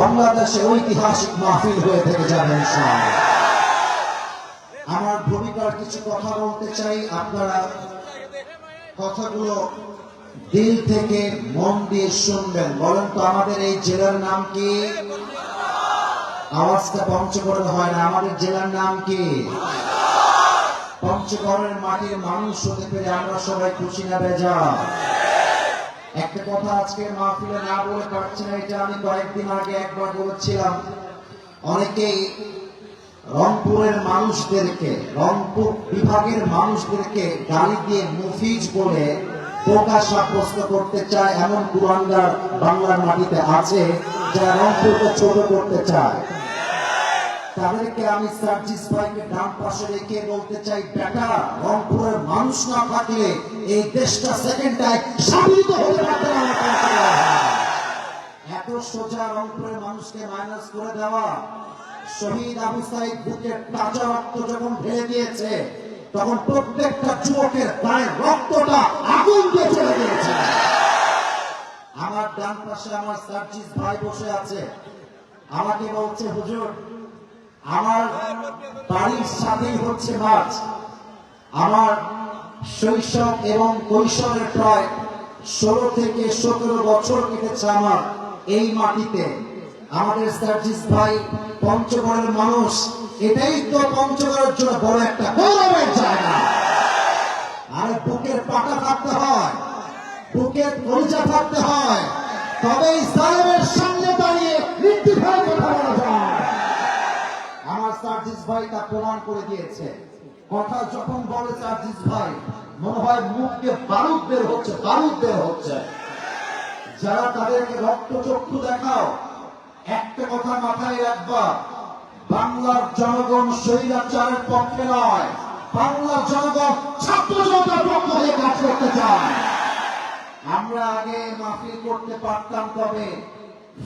বাংলাদেশে ঐতিহাসিক মাহফিল হয়ে থেকে যাবে ইনশাআল্লাহ। আমার ভূমিকার কিছু কথা বলতে চাই, আপনারা কথাগুলো দিল থেকে মন দিয়ে শুনবেন। বলেন তো আমাদের এই জেলার নাম কি? আওয়াজটা পঞ্চগড়ে হয় না, আমাদের জেলার নাম কি? পঞ্চগড়ের মাটির মানুষ হতে পেরে আমরা সবাই খুশি না বেজা? একটা কথা আজকে মাহফিলে না বলে পারছি না, এটা আমি কয়েকদিন আগে একবার বলেছিলাম। অনেকেই রংপুরের মানুষদেরকে, রংপুর বিভাগের মানুষদেরকে গালি দিয়ে মুফিজ বলে বোকা সাব্যস্ত করতে চায়, এমন কুরাঙ্গার বাংলার মাটিতে আছে যারা রংপুরকে ছোট করতে চায়। তাদেরকে আমি সার্জিস ভাইকে ডান পাশে রেখে বলতে চাই, বেটা রংপুরের মানুষ না থাকলে এই দেশটা সেকেন্ডটায় স্বাধীন হতে পারত না। এত সোজা রংপুরের মানুষকে মাইনাস করে দেওয়া। শহীদ আবু সাইদ বুকের তাজা রক্ত যখন ঢেলে দিয়েছে, তখন প্রত্যেকটা যুবকের গায়ের রক্তটা আগুন দিয়ে চলে গিয়েছে। আমার ডান পাশে আমার সার্জিস ভাই বসে আছে, আমাকে বলছে, হুজুর আমার বাড়ির সাথেই হচ্ছে মাছ। আমার শৈশব এবং কৈশোরের প্রায় 16 থেকে 17 বছর কেটেছে আমার এই মাটিতে। আমাদের সার্জিস ভাই পঞ্চগড়ের মানুষ, এটাই তো পঞ্চগড়ের জন্য বড় একটা গৌরবের জায়গা। আরে বুকের পাটা থাকতে হয়, বুকের কলিজা থাকতে হয়, তবেই জালেমের সামনে দাঁড়িয়ে নির্দ্বিধায় কথা বলা যায়। আমার সার্জিস ভাই তা প্রমাণ করে দিয়েছে। কথা যখন বলে সার্জিস ভাই, মনে হয় মুখকে বারুদ বের হচ্ছে, বারুদ বের হচ্ছে। যারা তাদেরকে রক্তচক্ষু দেখাও, একটা কথা মাথায় রাখবা, বাংলার জনগণ স্বৈরাচারের পক্ষে নয়, বাংলার জনগণ ছাত্র জনতার পক্ষ হয়ে কাজ করতে চায়। আমরা আগে মাহফিল করতে পারতাম, তবে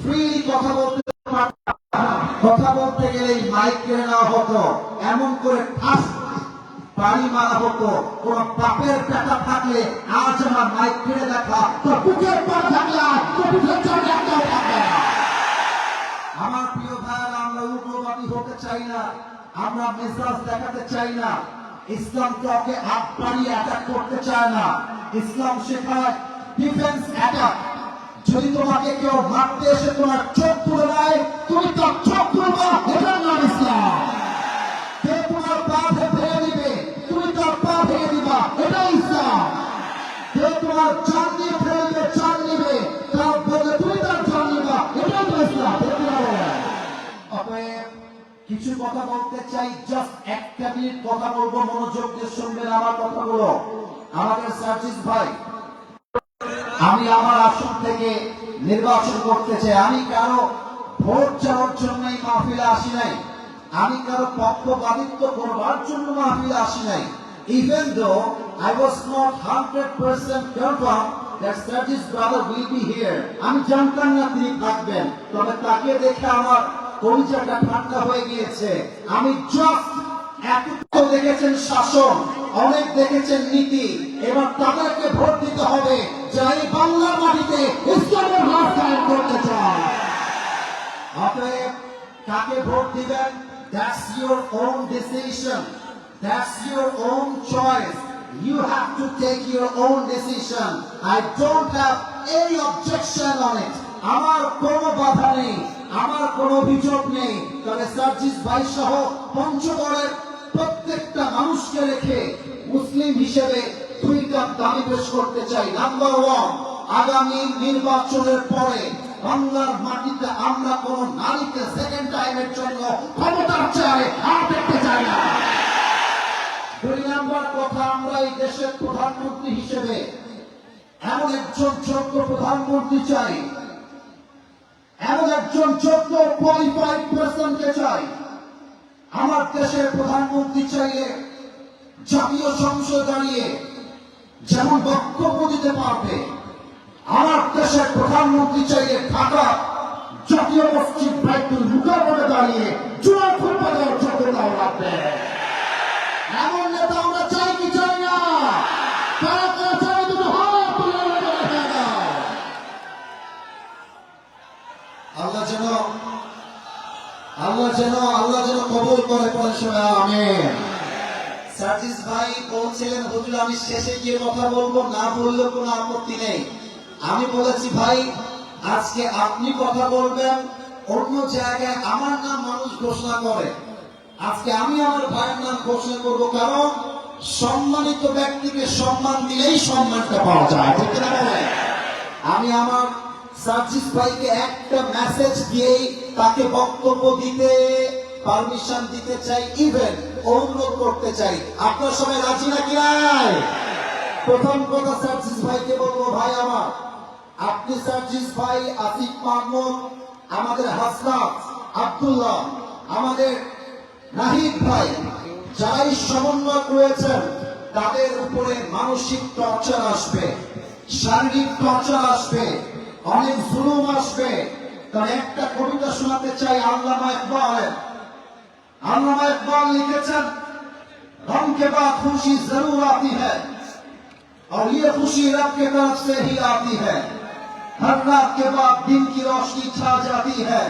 ফ্রি কথা বলতে পারতাম। কথা বলতে গেলেই মাইক কেড়ে নেওয়া হতো, এমন করে ঠাস বাড়ি মারা হতো। কোন বাপের পেটা থাকলে আজ আমার মাইক কেড়ে দেখা, তো বুকের পর থাকলে আমার প্রিয় ভাইরা, আমরা উগ্রবাদী হতে চাই না, আমরা মেজাজ দেখাতে চাই না। ইসলাম কাউকে হাত বাড়িয়ে অ্যাটাক করতে চায় না। ইসলাম শেখায় ডিফেন্স অ্যাটাক। যদি তোমাকে কেউ মারতে এসে তোমার চোখ তুলে দেয়, তুমি তার চোখ তুলবা, এটার নাম ইসলাম। কেউ তোমার পা ভেঙে দিবে, তুমি তার পা ভেঙে দিবা, এটাই ইসলাম। কেউ তোমার চাল দিয়ে ফেলে দিবে, চাল নিবে, তার বলে তুমি তার চাল নিবা, এটাই তো ইসলাম। অতএব কিছু কথা বলতে চাই, জাস্ট একটা মিনিট কথা বলবো, মনোযোগ দিয়ে শুনবেন আমার কথাগুলো। আমাদের সার্জিস ভাই, আমি আমার আসন থেকে নির্বাচন করতে চাই। আমি কারো ভোট চাওয়ার জন্য এই মাহফিলে আসি নাই, আমি কারো পক্ষপাতিত্ব করবার জন্য মাহফিলে আসি নাই। Even though I was not 100% confirmed that Sarji's brother will be here, আমি জানতাম না তিনি থাকবেন, তবে তাকে দেখে আমার কলিজাটা ঠান্ডা হয়ে গিয়েছে। আমি জাস্ট এতটুকু দেখেছেন শাসন, অনেক দেখেছেন নীতি, এবার তাদেরকে ভোট দিতে হবে যারা এই বাংলার মাটিতে ইসলামের রাজ কায়েম করতে চায়। অতএব কাকে ভোট দিবেন, that's your own decision, that's your own choice. You have to take your own decision. I don't have any objection on it. আমার কোনো বাধা নেই, আমার কোনো অভিযোগ নেই। তবে সার্জিস ভাই সহ পঞ্চগড়ের প্রত্যেকটা মানুষকে রেখে মুসলিম হিসেবে দুইটা দাবি পেশ করতে চাই। নাম্বার ওয়ান, আগামী নির্বাচনের পরে বাংলার মাটিতে আমরা কোন নারীকে সেকেন্ড টাইমের জন্য ক্ষমতার চেয়ারে আর দেখতে চাই না। দুই নাম্বার কথা, আমরা এই দেশের প্রধানমন্ত্রী হিসেবে এমন একজন যোগ্য প্রধানমন্ত্রী চাই, এমন একজন যোগ্য কোয়ালিফাইড পারসনকে চাই। আমার দেশের প্রধানমন্ত্রী চাইলে জাতীয় সংসদে দাঁড়িয়ে যেমন বক্তব্য দিতে পারবে, আমার দেশের প্রধানমন্ত্রী চাইলে ঢাকা জাতীয় মসজিদ বাইতুল মুকাররমে দাঁড়িয়ে জুমার খুতবা দেওয়ার যোগ্যতাও রাখবে। এমন নেতা আমরা চাই কি চাই না? কারা কারা চাই দুটো হাত তুলে দাও। আল্লাহ যেন আল্লাহ যেন কবুল করে পড়ে সবাই আমিন। সার্জিস ভাই বলছিলেন হুজুর আমি শেষে গিয়ে কথা বলবো, না বললেও কোনো আপত্তি নেই। আমি বলেছি ভাই আজকে আপনি কথা বলবেন, অন্য জায়গায় আমার নাম মানুষ ঘোষণা করে, আজকে আমি আমার ভাইয়ের নাম ঘোষণা করব, কারণ সম্মানিত ব্যক্তিকে সম্মান দিলেই সম্মানটা পাওয়া যায়, ঠিক না বলেন? আমি আমার সার্জিস ভাইকে একটা মেসেজ দিয়েই তাকে বক্তব্য দিতে পারমিশন দিতে চাই, ইভেন অনুরোধ করতে চাই। আপনার সবাই রাজি নাকি নাই? প্রথম কথা সার্জিস ভাইকে বলবো, ভাই আমার, আপনি সার্জিস ভাই, আসিফ মাহমুদ, আমাদের হাসনাত, আব্দুল্লাহ, আমাদের নাহিদ ভাই, যারাই সমন্বয় রয়েছেন তাদের উপরে মানসিক টর্চার আসবে, শারীরিক টর্চার আসবে, অনেক জুলুম আসবে। কারণ একটা কবিতা শোনাতে চাই আল্লামা ইকবাল লিখেছেন, गम के बाद खुशी जरूर आती है और ये खुशी रब के तरफ से ही आती है। हर रात के बाद दिन की रोशनी छा जाती है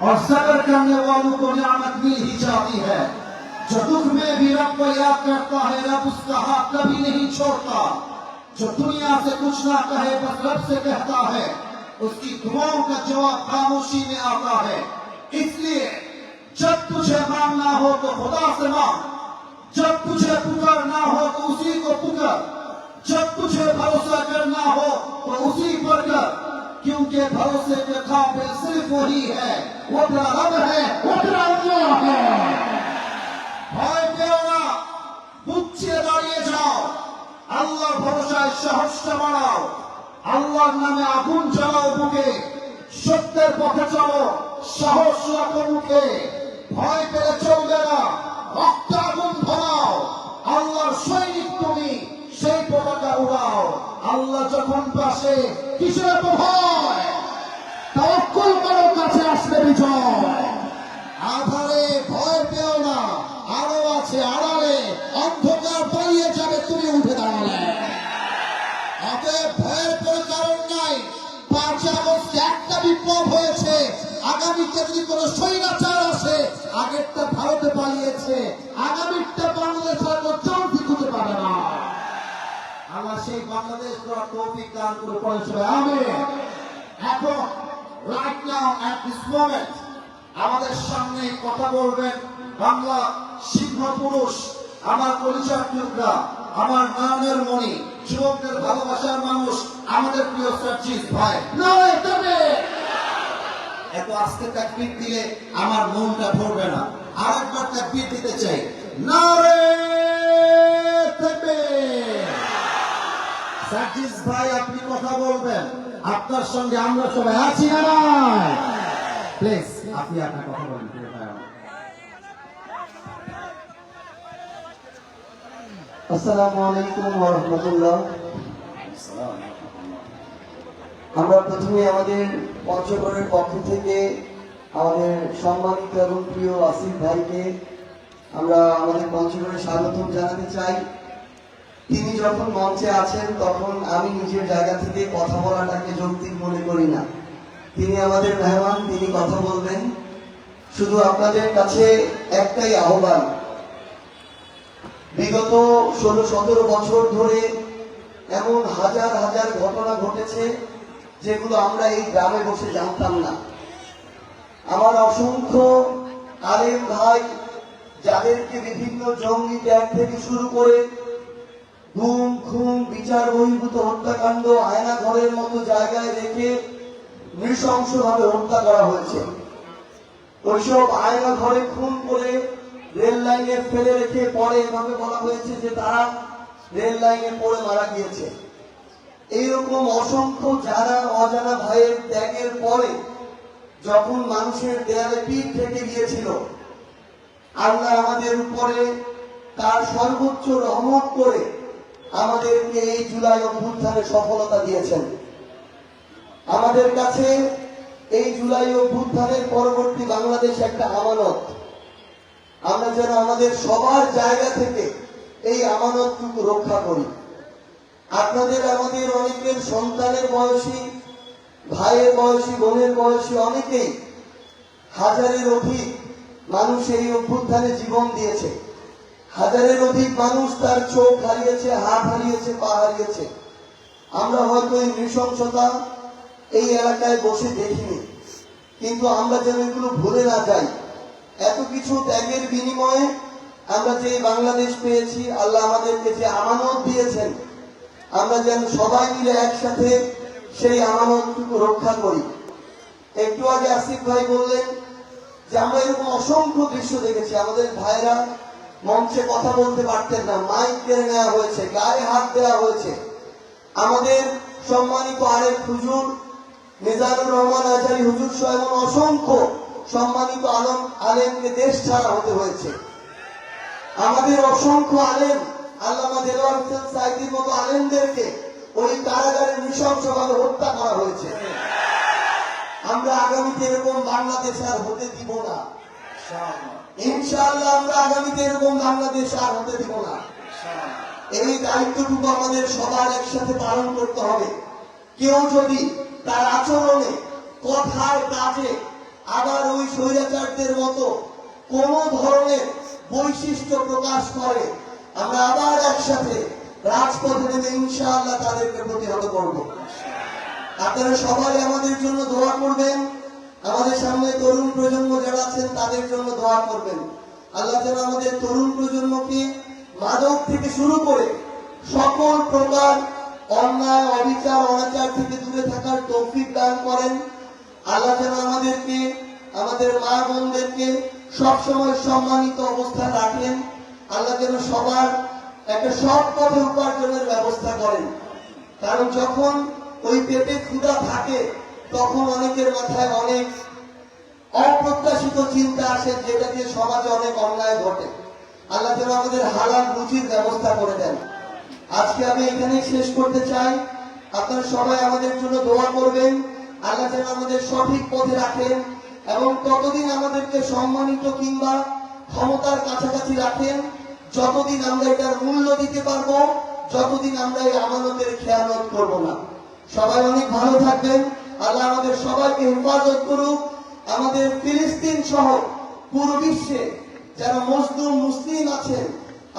और सब्र करने वालों को नियामत मिल ही जाती है। जो दुख में भी रब को याद करता है, रब उसका हाथ कभी नहीं छोड़ता। जो दुनिया से कुछ ना कहे बस रब से कहता है, उसकी दुआओं का जवाब खामोशी में आता है। इसलिए जब तुझे मांगना हो तो खुदा से मांग, जब तुझे पुकारना हो तो उसी को पुकार, जब तुझे भरोसा करना हो तो उसी पर कर, क्योंकि भरोसे के काबिल सिर्फ वही है, वो तेरा रब है, वो तेरा अल्लाह है। भय पेओ ना, বুঝিয়ে দাঁড়িয়ে যাও, আল্লাহর ভরসায় সাহসটা বাড়াও, আল্লাহর নামে আগুন জ্বালাও বুকে, সত্যের পথে চলো, সাহস রাখো মুখে, ভয় পেলে চলবে না, রক্ত আগুন ধরাও, আল্লাহর সৈনিক তুমি, সেই পতাকা উড়াও। আল্লাহ যখন পাশে কিসের এত ভয়, তাওয়াক্কুল করো, কাছে আসবে বিজয়। আধারে ভয় পেও না, আলো আছে আড়ালে, অন্ধকার পালিয়ে যাবে তুমি উঠে দাঁড়ালে। অতএব ভয়ের কোনো কারণ নাই। 5 আগস্ট একটা বিপ্লব হয়েছে, আগামীতে যদি কোনো স্বৈরাচার আসে, আগেরটা ভারতে পালিয়েছে, আগামীটা বাংলাদেশ হয়তো চলতি খুঁজে পাবে না। আল্লাহ সেই বাংলাদেশ করার তৌফিক দান করে পড়েছে আমিন। এখন right now at this moment আমাদের সামনে কথা বলবেন বাংলা সিংহ পুরুষ, আমার পরিচয় টুকরা, আমার নয়নের মণি, যুবকদের ভালোবাসার মানুষ, আমাদের প্রিয় সার্জিস ভাই। নারে তবে এত আস্তে তাকবীর দিলে আমার মনটা ভরবে না, আরেকবার তাকবীর দিতে চাই, নারে তবে। সার্জিস ভাই আপনি কথা বলবেন, আপনার সঙ্গে আমরা সবাই আছি না নাই? প্লিজ আপনি আপনার কথা বলেন। আসসালামু আলাইকুম ওয়া রাহমাতুল্লাহ। আমরা প্রথমে আমাদের পঞ্চগড়ের পক্ষ থেকে আমাদের সম্মানিত এবং প্রিয় আসিফ ভাইকে আমরা আমাদের পঞ্চগড়ে স্বাগতম জানাতে চাই। তিনি যখন মঞ্চে আছেন তখন আমি নিজের জায়গা থেকে কথা বলাটাকে যৌক্তিক মনে করি না। তিনি আমাদের মেহমান, তিনি কথা বলবেন। শুধু আপনাদের কাছে একটাই আহ্বান, বিগত 16-17 বছর ধরে এমন হাজার হাজার ঘটনা ঘটেছে যেগুলো আমরা এই গ্রামে বসে জানতাম না। আমার অসংখ্য আলেম ভাই, যাদেরকে বিভিন্ন জঙ্গি ট্যাগ থেকে শুরু করে গুম খুন বিচার বহির্ভূত হত্যাকাণ্ড আয়না ঘরের মতো জায়গায় রেখে নৃশংসভাবে হত্যা করা হয়েছে। ওইসব আয়না ঘরে খুন করে রেল লাইনে ফেলে রেখে পরে এভাবে বলা হয়েছে যে তারা রেল লাইনে পড়ে মারা গিয়েছে। এইরকম অসংখ্য জানা অজানা ভাইয়ের ত্যাগের পরে যখন মানুষের দেয়ালে পিঠ থেকে গিয়েছিল, আল্লাহ আমাদের উপরে তার সর্বোচ্চ রহমত করে আমাদেরকে এই জুলাই অভ্যুত্থানে সফলতা দিয়েছেন। আমাদের কাছে এই জুলাই অভ্যুত্থানের পরবর্তী বাংলাদেশ একটা আমানত। আমরা যেন আমাদের সবার জায়গা থেকে এই আমানতটুকু রক্ষা করি। আপনাদের আমাদের অনেকের সন্তানের বয়সী, ভাইয়ের বয়সী, বোনের বয়সী অনেকেই হাজারের অধিক মানুষ এই অভ্যুত্থানে জীবন দিয়েছে, হাজারের অধিক মানুষ তার চোখ হারিয়েছে, হাত হারিয়েছে, পা হারিয়েছে। আমরা হয়তো এই নৃশংসতা এই এলাকায় বসে দেখিনি, কিন্তু আমরা যেন এগুলো ভুলে না যাই। এত কিছু ত্যাগের বিনিময়ে আমরা যে বাংলাদেশ পেয়েছি, আল্লাহ আমাদেরকে যে আমানত দিয়েছেন, আমরা যেন সবাই মিলে একসাথে সেই আমানতটুকু রক্ষা করি। একটু আগে আসিফ ভাই বললেন যে আমরা এরকম অসংখ্য দৃশ্য দেখেছি। আমাদের ভাইরা মঞ্চে কথা বলতে পারতেন না, মাইক কেড়ে নেওয়া হয়েছে, গায়ে হাত দেওয়া হয়েছে। আমাদের সম্মানিত আরেক হুজুর মিজানুর রহমান আজহারী হুজুর সহ এমন অসংখ্য সম্মানিত আলেমকে দেশ ছাড়া হতে হয়েছে। আমাদের অসংখ্য আলেম, আল্লামা দেলোয়ার হোসেন সাঈদীর মতো আলেমদেরকে ওই কারাগারে নৃশংসভাবে হত্যা করা হয়েছে। আমরা আগামীতে এরকম বাংলাদেশ আর হতে দিব না, ইনশাআল্লাহ। আমরা আগামীতে এরকম বাংলাদেশ আর হতে দিব না। এই দায়িত্বটুকু আমাদের সবার একসাথে পালন করতে হবে। কেউ যদি তার আচরণে, কথায়, কাজে আবার ওই স্বৈরাচারদের মতো কোন ধরনের বৈশিষ্ট্য প্রকাশ করে, আমরা আবার একসাথে রাজপথে নেমে ইনশাআল্লাহ তাদেরকে প্রতিহত করব। আপনারা সবাই আমাদের জন্য দোয়া করবেন। আমাদের সামনে তরুণ প্রজন্ম যারা আছেন তাদের জন্য দোয়া করবেন। আল্লাহ যেন আমাদের তরুণ প্রজন্মকে মাদক থেকে শুরু করে সকল প্রকার অন্যায়, অবিচার, অনাচার থেকে দূরে থাকার তৌফিক দান করেন। আল্লাহ যেন আমাদেরকে, আমাদের মা বোনদেরকে সবসময় সম্মানিত অবস্থায় রাখেন। আল্লাহ যেন সবার একটা সৎ পথে উপার্জনের ব্যবস্থা করেন। কারণ যখন ওই পেটে ক্ষুধা থাকে তখন অনেকের মাথায় অনেক অপ্রত্যাশিত চিন্তা আসে, যেটা দিয়ে সমাজে অনেক অন্যায় ঘটে। আল্লাহ যেন আমাদের হালাল রুজির ব্যবস্থা করে দেন। আজকে আমি এখানেই শেষ করতে চাই। আপনারা সবাই আমাদের জন্য দোয়া করবেন। আল্লাহ যেন আমাদের সঠিক পথে রাখেন এবং ততদিন আমাদেরকে সম্মানিত কিংবা ক্ষমতার কাছাকাছি রাখেন যতদিন আমরা এটার মূল্য দিতে পারবো, যতদিন আমরা এই আমানতের খেয়ানত করব না। সবাই অনেক ভালো থাকবেন। আল্লাহ আমাদের সবাইকে হেফাজত করুক। আমাদের ফিলিস্তিন সহ পুরো বিশ্বে যারা মজলুম মুসলিম আছেন,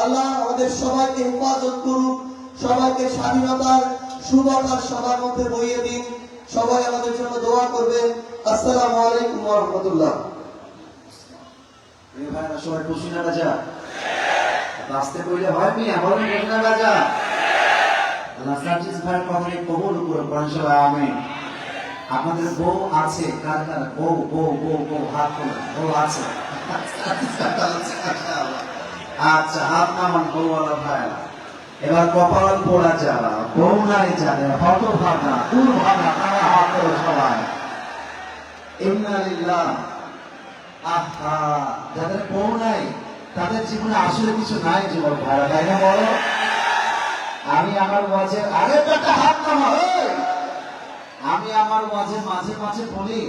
আল্লাহ আমাদের সবাইকে হেফাজত করুক। সবাইকে স্বাধীনতার সুবাতাস সবার মধ্যে বইয়ে দিন। সবাই আমাদের জন্য দোয়া করবেন। আসসালামু আলাইকুম ওয়া রাহমাতুল্লাহ। ভাইরা সবাই খুশি না রাজা? আসতে বললে হয় মিয়া, বলেন খুশি না রাজা? আল্লাহ সার্জিস ভাইয়ের কথাকে কবুল করুন, পড়েন সবাই আমিন। আপনাদের বউ আছে, কার কার বউ বউ বউ বউ হাত তোলেন, বউ আছে? আচ্ছা, হাত নামান বউওয়ালা ভাইরা। এবার কপাল পোড়া যারা বউ নাই জানে, হত ভাবনা, দুর্ভাবনা, তারা হাত তোলে সবাই। ইন্না লিল্লাহ। আহা, যাদের বউ নাই তাদের জীবনে আসলে কিছু নাই জীবন ভাইরা, তাই না বলো? আমি আমার ওয়াজের আরে বেটা হাত নামা, আমি আমার ওয়াজে মাঝে মাঝে বলি,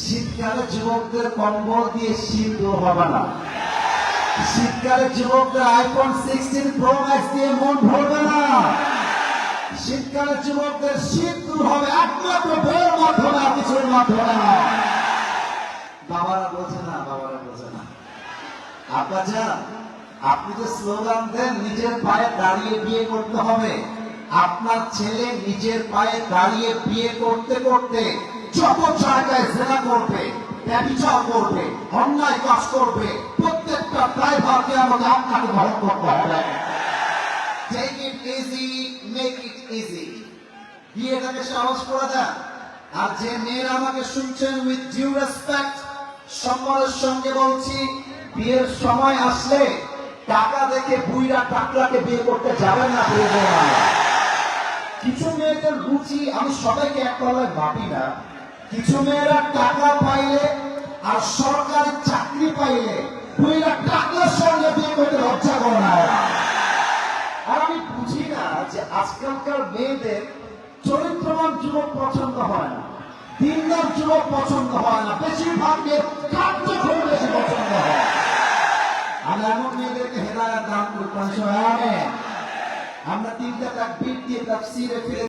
শীতকালে যুবকদের কম্বল দিয়ে শীত দূর হবে না। শীতকালে যুবকদের আইফোন 16 প্রো ম্যাক্স দিয়ে মন ভরবে না। শীতকালে যুবকদের শীত দূর হবে একমাত্র বইয়ের মাধ্যমে, আর কিছুর মাধ্যমে না। বাবারা বোঝে না, বাবারা বোঝে না। আপা যান, আপনি যে স্লোগান দেন নিজের পায়ে দাঁড়িয়ে বিয়ে করতে হবে, আপনার ছেলে নিজের পায়ে দাঁড়িয়ে বিয়ে করতে করতে যত জায়গায় জেনা করবে, ব্যভিচার করবে, অন্যায় কাজ করবে, প্রত্যেকটা ড্রাইভারকে আমাকে আপনাকে বহন করতে হবে। Take it easy, make it easy. বিয়েটাকে সহজ করে দেন। আর যে মেয়েরা আমাকে শুনছেন, উইথ ডিউ রেসপেক্ট, সম্মানের সঙ্গে বলছি, বিয়ের সময় আসলে টাকা দেখে বুইরা টাকলাকে বিয়ে করতে যাবেন না। কিছু মেয়েদের রুচি, আমি সবাইকে এক তলায় মাপি না, কিছু মেয়েরা টাকা পাইলে আর সরকারি চাকরি পাইলে বুইরা টাকলার সঙ্গে বিয়ে করতে লজ্জা করে না। আর আমি বুঝি না যে আজকালকার মেয়েদের চরিত্রবান যুবক পছন্দ হয় না, দিনদার যুবক পছন্দ হয় না, বেশিরভাগ মেয়ে কার্যক্রম বেশি পছন্দ হয়। আমি এমন মেয়েদেরকে হেদায়েত দান করি। আমরা 3টা তাকবীর দিয়ে তাফসীরে ফিরে